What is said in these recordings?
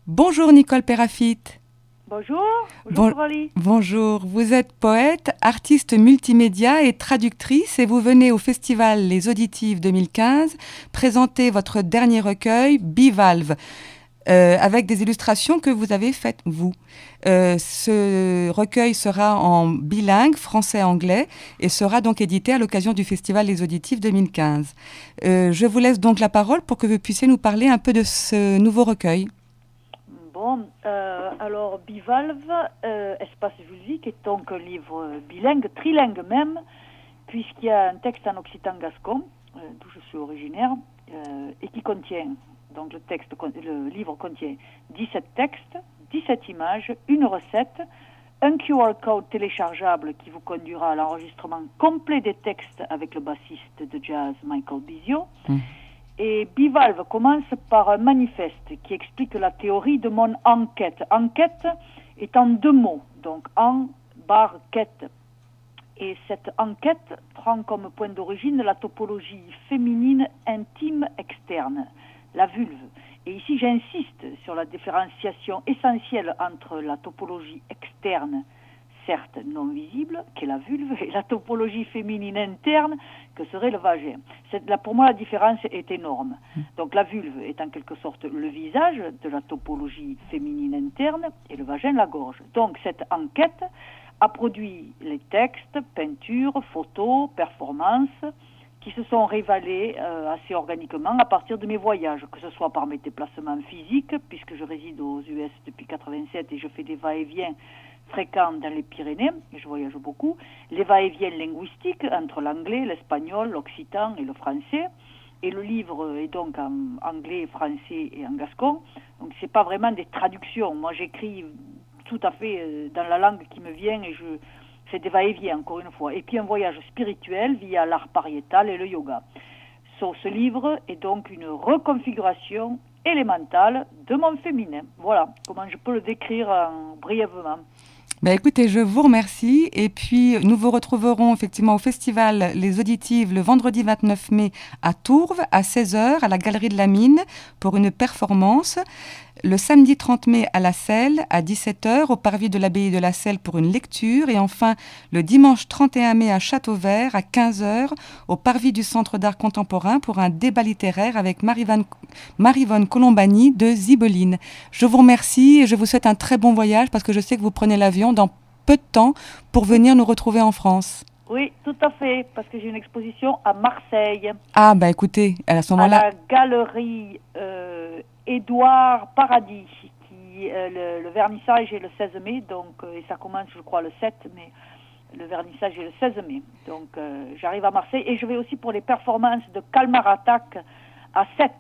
Bonjour Nicole Perafite. Bonjour, bonjour Coralie. Bonjour, vous êtes poète, artiste multimédia et traductrice et vous venez au festival Les Auditives 2015 présenter votre dernier recueil, Bivalve, avec des illustrations que vous avez faites vous. Ce recueil sera en bilingue, français-anglais, et sera donc édité à l'occasion du festival Les Auditives 2015. Je vous laisse donc la parole pour que vous puissiez nous parler un peu de ce nouveau recueil. Bon, alors Bivalve, Espace vulvique est donc un livre bilingue, trilingue même, puisqu'il y a un texte en occitan gascon, d'où je suis originaire, et qui contient, donc le livre contient 17 textes, 17 images, une recette, un QR code téléchargeable qui vous conduira à l'enregistrement complet des textes avec le bassiste de jazz Michael Bisio. Et Bivalve commence par un manifeste qui explique la théorie de mon enquête. Enquête est en deux mots, donc en barre quête. Et cette enquête prend comme point d'origine la topologie féminine intime externe, la vulve. Et ici j'insiste sur la différenciation essentielle entre la topologie externe, certes non visible, qu'est la vulve, et la topologie féminine interne, que serait le vagin. Pour moi, la différence est énorme. Donc la vulve est en quelque sorte le visage de la topologie féminine interne et le vagin la gorge. Donc cette enquête a produit les textes, peintures, photos, performances, qui se sont révélés assez organiquement à partir de mes voyages, que ce soit par mes déplacements physiques, puisque je réside aux US depuis 87 et je fais des va-et-vient fréquents dans les Pyrénées, et je voyage beaucoup, les va-et-vient linguistiques entre l'anglais, l'espagnol, l'occitan et le français, et le livre est donc en anglais, français et en gascon, donc c'est pas vraiment des traductions, moi j'écris tout à fait dans la langue qui me vient et c'est des va-et-vient encore une fois, et puis un voyage spirituel via l'art pariétal et le yoga. Ce livre est donc une reconfiguration élémentale de mon féminin. Voilà comment je peux le décrire brièvement. Écoutez, je vous remercie et puis nous vous retrouverons effectivement au festival Les Auditives le vendredi 29 mai à Tourves à 16h à la Galerie de la Mine pour une performance. Le samedi 30 mai à La Selle à 17h au parvis de l'abbaye de La Selle pour une lecture et enfin le dimanche 31 mai à Châteauvert à 15h au parvis du Centre d'art contemporain pour un débat littéraire avec Marivonne Colombani de Zibeline. Je vous remercie et je vous souhaite un très bon voyage parce que je sais que vous prenez l'avion dans peu de temps pour venir nous retrouver en France. Oui, tout à fait, parce que j'ai une exposition à Marseille. Ah, écoutez, à ce moment-là... À la galerie Édouard Paradis, qui le vernissage est le 16 mai, donc, et ça commence, je crois, le 7 mai. Le vernissage est le 16 mai. Donc, j'arrive à Marseille et je vais aussi pour les performances de Kalmar Attack à 7.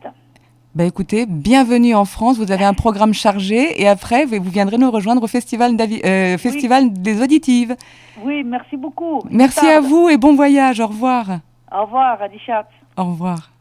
Écoutez, bienvenue en France, vous avez un programme chargé et après, vous viendrez nous rejoindre au Festival des Auditives. Oui, merci beaucoup. Merci à vous et bon voyage, au revoir. Au revoir, Adichat. Au revoir.